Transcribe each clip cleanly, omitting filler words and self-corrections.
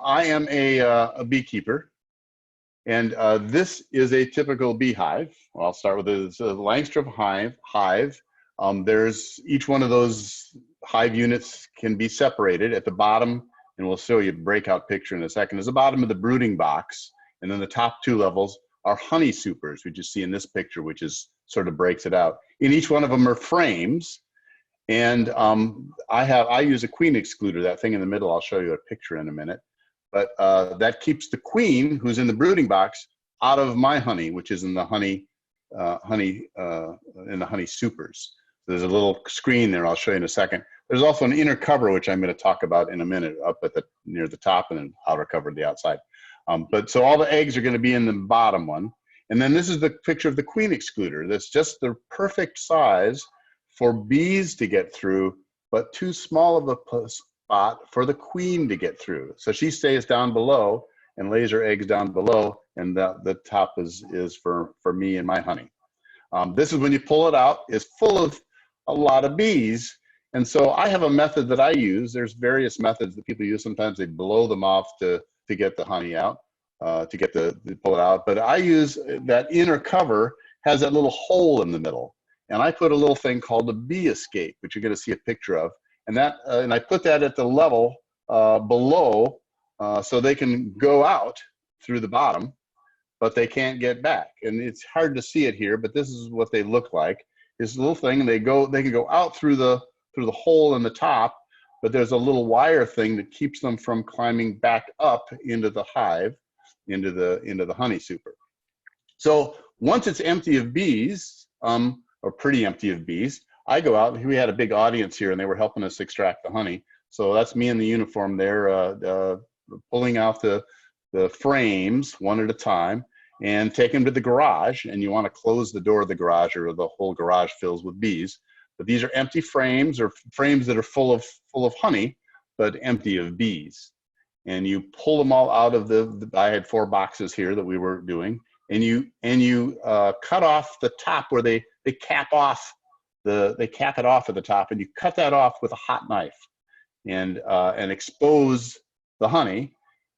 I am a beekeeper, and this is a typical beehive. Well, I'll start with this Langstrom hive. There's each one of those hive units can be separated at the bottom, and we'll show you a breakout picture in a second. There's the bottom of the brooding box, and then the top two levels are honey supers, which you see in this picture, which is sort of breaks it out. In each one of them are frames, and I use a queen excluder, that thing in the middle. I'll show you a picture in a minute. But that keeps the queen, who's in the brooding box, out of my honey, which is in the honey supers. So there's a little screen there. I'll show you in a second. There's also an inner cover, which I'm going to talk about in a minute, up at the near the top, and then outer cover at the outside. But so all the eggs are going to be in the bottom one, and then this is the picture of the queen excluder. That's just the perfect size for bees to get through, but too small of a spot for the queen to get through. So she stays down below and lays her eggs down below, and the top is for me and my honey. This is when you pull it out, it's full of a lot of bees. And so I have a method that I use. There's various methods that people use. Sometimes they blow them off to get the honey out, to pull it out. But I use that inner cover, has that little hole in the middle. And I put a little thing called the bee escape, which you're going to see a picture of. And I put that at the level below, so they can go out through the bottom, but they can't get back. And it's hard to see it here, but this is what they look like. This little thing, and they can go out through the hole in the top, but there's a little wire thing that keeps them from climbing back up into the hive, into the honey super. So once it's empty of bees, or pretty empty of bees, I go out. We had a big audience here, and they were helping us extract the honey. So that's me in the uniform there, pulling out the frames one at a time and take them to the garage. And you want to close the door of the garage, or the whole garage fills with bees. But these are empty frames, or frames that are full of honey, but empty of bees. And you pull them all out of I had 4 boxes here that we were doing, and you cut off the top where they cap off they cap it off at the top, and you cut that off with a hot knife, and expose the honey.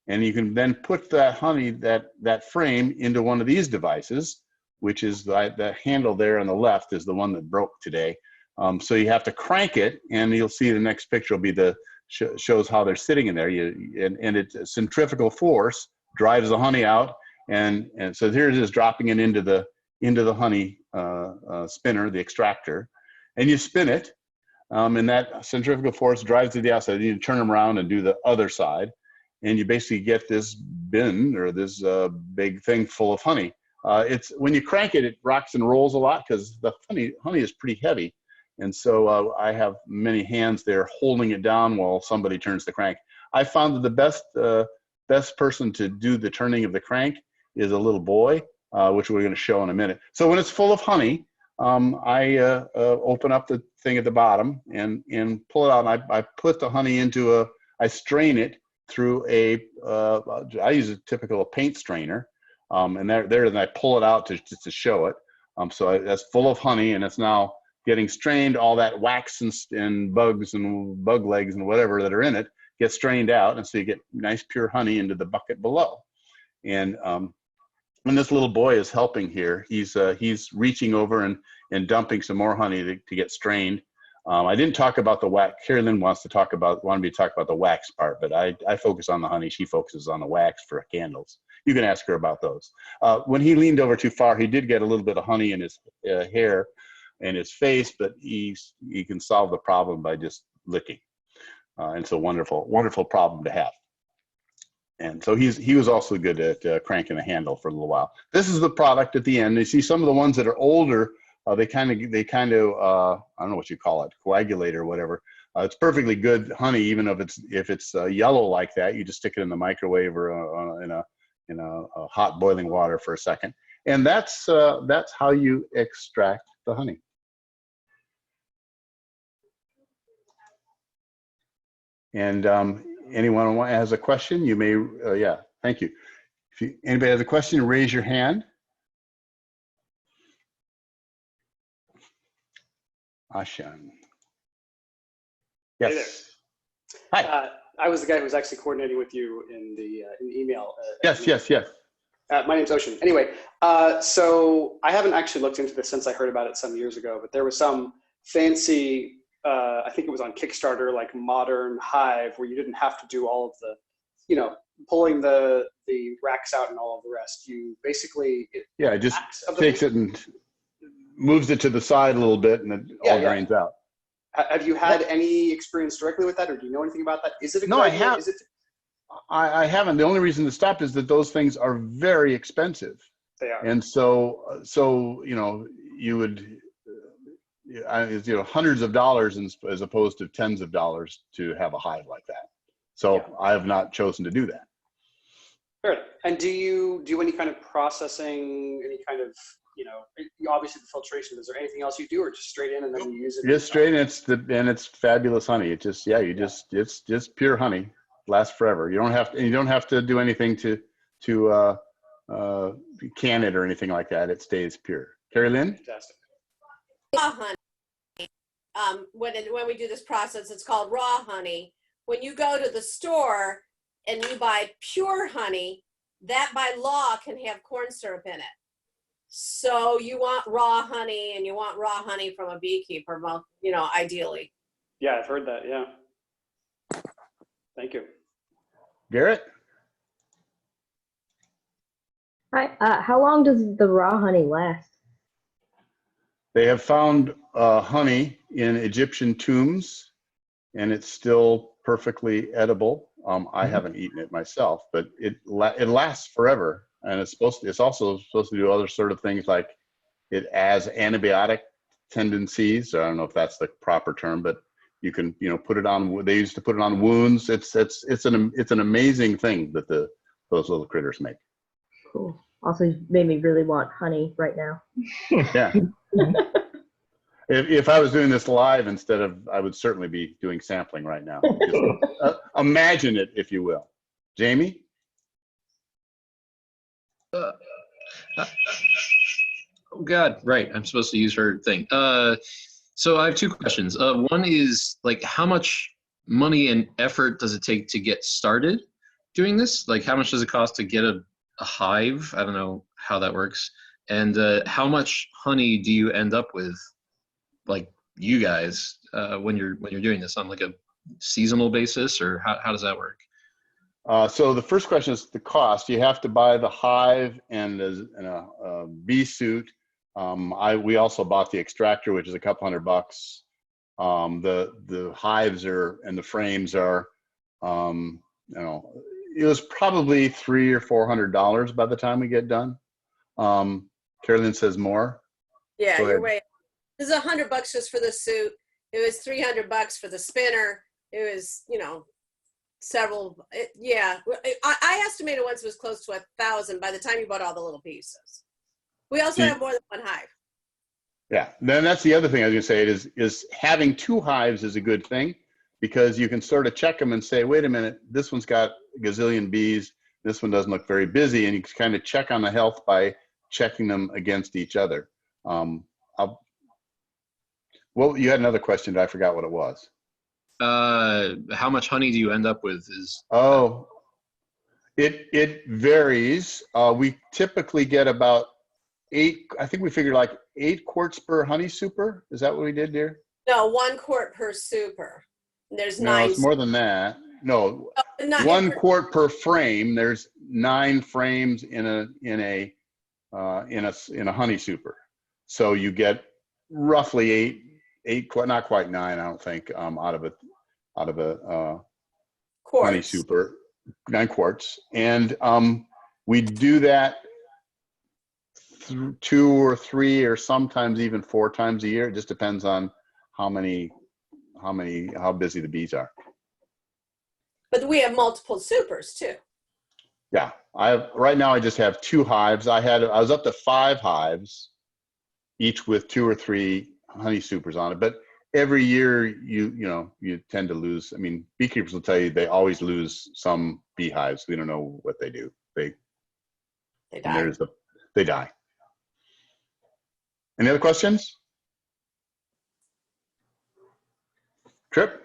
And you can then put that honey, that frame, into one of these devices, which is the handle there on the left is the one that broke today. So you have to crank it, and you'll see the next picture will be shows how they're sitting in there. And it's centrifugal force drives the honey out, and so here it is dropping it into the honey spinner, the extractor, and you spin it, and that centrifugal force drives to the outside. You turn them around and do the other side, and you basically get this bin, or this big thing full of honey. It's when you crank it, it rocks and rolls a lot because the honey is pretty heavy. And so I have many hands there holding it down while somebody turns the crank. I found that the best person to do the turning of the crank is a little boy, which we're going to show in a minute. So when it's full of honey, I open up the thing at the bottom and pull it out. And I put the honey into I strain it through I use a typical paint strainer, and and I pull it out just to show it. So that's full of honey, and it's now getting strained. All that wax and bugs and bug legs and whatever that are in it get strained out, and so you get nice pure honey into the bucket below. And when this little boy is helping here, he's reaching over and dumping some more honey to get strained. I didn't talk about the wax. Carolyn wanted me to talk about the wax part, but I focus on the honey. She focuses on the wax for candles. You can ask her about those. When he leaned over too far, he did get a little bit of honey in his hair and his face, but he can solve the problem by just licking. And it's a wonderful, wonderful problem to have. And so he was also good at cranking the handle for a little while. This is the product at the end. You see some of the ones that are older, they kind of I don't know what you call it, coagulate or whatever. It's perfectly good honey, even if it's yellow like that. You just stick it in the microwave or in a hot boiling water for a second, and that's how you extract the honey. And anyone has a question, you may, yeah, thank you. If anybody has a question, raise your hand. Ashan. Yes. Hey there. Hi. I was the guy who was actually coordinating with you in the email. Yes. My name's Ocean. Anyway, so I haven't actually looked into this since I heard about it some years ago, but there was some fancy, I think it was on Kickstarter, like modern hive where you didn't have to do all of the, pulling the racks out and all of the rest. You basically, it just takes it and moves it to the side a little bit, and it all drains out. Have you had any experience directly with that, or do you know anything about that? Is it a good idea? I have. I haven't. The only reason to stop is that those things are very expensive. They are. And so you would, hundreds of dollars as opposed to tens of dollars to have a hive like that. So I have not chosen to do that. Sure. And do you do any kind of processing, any kind of, obviously the filtration, is there anything else you do, or just straight in and then you use it? Just straight in, it's fabulous honey. It just, it's just pure honey. Lasts forever. You don't have to do anything to can it or anything like that. It stays pure. Carrie Lynn? Fantastic. Raw honey. When we do this process, it's called raw honey. When you go to the store and you buy pure honey, that by law can have corn syrup in it. So you want raw honey, and you want raw honey from a beekeeper, ideally. Yeah, I've heard that. Yeah. Thank you. Garrett? Hi. How long does the raw honey last? They have found honey in Egyptian tombs, and it's still perfectly edible. I haven't eaten it myself, but it lasts forever, and it's also supposed to do other sort of things, like it has antibiotic tendencies. I don't know if that's the proper term, but you can put it on. They used to put it on wounds. It's an amazing thing that those little critters make. Cool. Also, you made me really want honey right now. Yeah. If I was doing this live instead of, I would certainly be doing sampling right now. Just, imagine it, if you will. Jamie? Oh God, right. I'm supposed to use her thing. So I have two questions. One is, like, how much money and effort does it take to get started doing this? Like, how much does it cost to get a hive? I don't know how that works. And how much honey do you end up with, like you guys, when you're doing this on like a seasonal basis, or how does that work? So the first question is the cost. You have to buy the hive and a bee suit. We also bought the extractor, which is a couple $100. The hives and the frames are, it was probably $300 or $400 by the time we get done. Carolyn says more. Yeah, you're right. This is $100 just for the suit. It was $300 for the spinner. It was, several. I estimated once it was close to 1,000 by the time you bought all the little pieces. We also have more than one hive. Yeah, then that's the other thing I was going to say is having two hives is a good thing, because you can sort of check them and say, wait a minute, this one's got a gazillion bees, this one doesn't look very busy, and you can kind of check on the health by checking them against each other. Well, you had another question, but I forgot what it was. How much honey do you end up with? It varies. We typically get about 8, I think we figured like 8 quarts per honey super. Is that what we did, dear? No, 1 quart per super. There's 9. No, it's more than that. No, 1 quart per frame. There's 9 frames in a honey super. So you get roughly 8, not quite 9, I don't think, out of a honey super, 9 quarts. And we do that 2 or 3 or sometimes even 4 times a year. It just depends on how busy the bees are. But we have multiple supers too. Yeah, right now I just have 2 hives. I was up to 5 hives, each with 2 or 3 honey supers on it. But every year you tend to lose. I mean, beekeepers will tell you they always lose some beehives. We don't know what they do. They die. They die. Any other questions? Trip,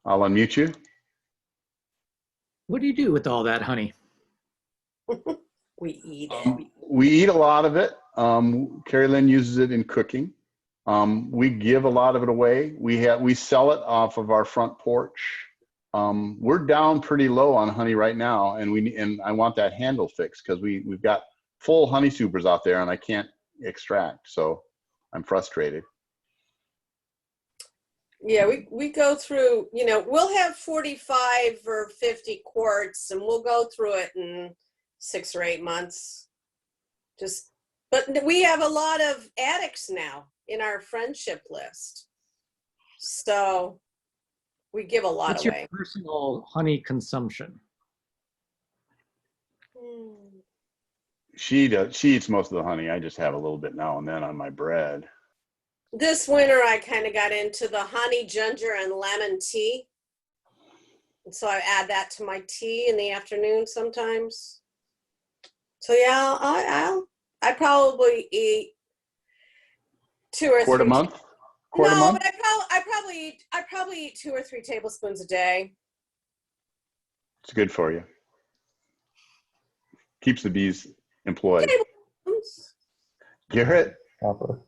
I'll unmute you. What do you do with all that honey? We eat it. We eat a lot of it. Carrie Lynn uses it in cooking. We give a lot of it away. We sell it off of our front porch. We're down pretty low on honey right now, and I want that handle fixed because we've got full honey supers out there and I can't extract, so I'm frustrated. Yeah, we go through, we'll have 45 or 50 quarts and we'll go through it in 6 or 8 months. But we have a lot of addicts now in our friendship list. So we give a lot What's away. your personal honey consumption? She eats most of the honey. I just have a little bit now and then on my bread. This winter, I kind of got into the honey, ginger, and lemon tea. And so I add that to my tea in the afternoon sometimes. So yeah, I probably eat 2 or 3 Quart a month? Quart a No, month? but I probably eat 2 or 3 tablespoons a day. It's good for you. Keeps the bees employed. Tablespoons. Garrett? Copper.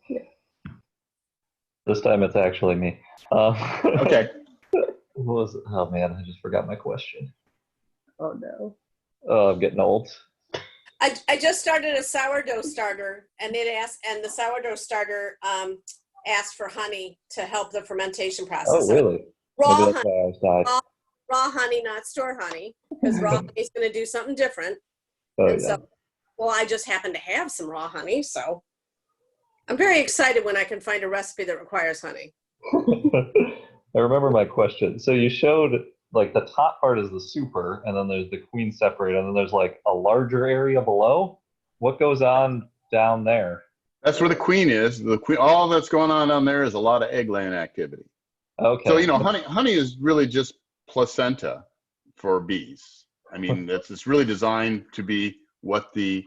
This time it's actually me. Okay. Oh man, I just forgot my question. Oh no. Oh, I'm getting old. I just started a sourdough starter, and the sourdough starter asked for honey to help the fermentation process. Oh, really? Raw Maybe that's honey, why I was died. raw honey, not store honey, because raw honey is going to do something different. Oh, And yeah. so, well, I just happen to have some raw honey, so I'm very excited when I can find a recipe that requires honey. I remember my question. So you showed like the top part is the super, and then there's the queen separate, and then there's like a larger area below. What goes on down there? That's where the queen is. The queen. All that's going on down there is a lot of egg laying activity. Okay. So honey is really just placenta for bees. I mean, it's really designed to be what the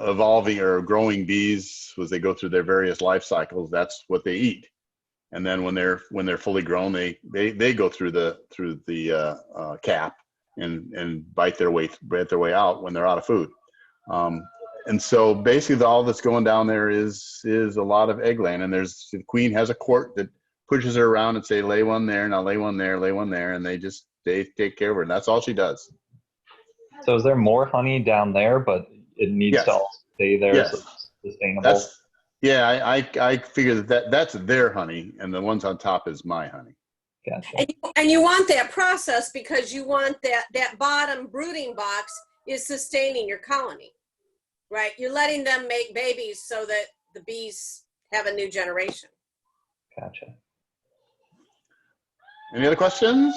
evolving or growing bees, as they go through their various life cycles, that's what they eat. And then when they're fully grown, they go through the cap and bite their way out when they're out of food. And so basically all that's going down there is a lot of egg laying, and the queen has a quart that pushes her around and say, lay one there, now lay one there, lay one there, and they take care of her, and that's all she does. So is there more honey down there, but it needs Yes. to all stay there Yes. so it's sustainable? I figure that's their honey, and the ones on top is my honey. Gotcha. And you want that process because you want that bottom brooding box is sustaining your colony, right? You're letting them make babies so that the bees have a new generation. Gotcha. Any other questions?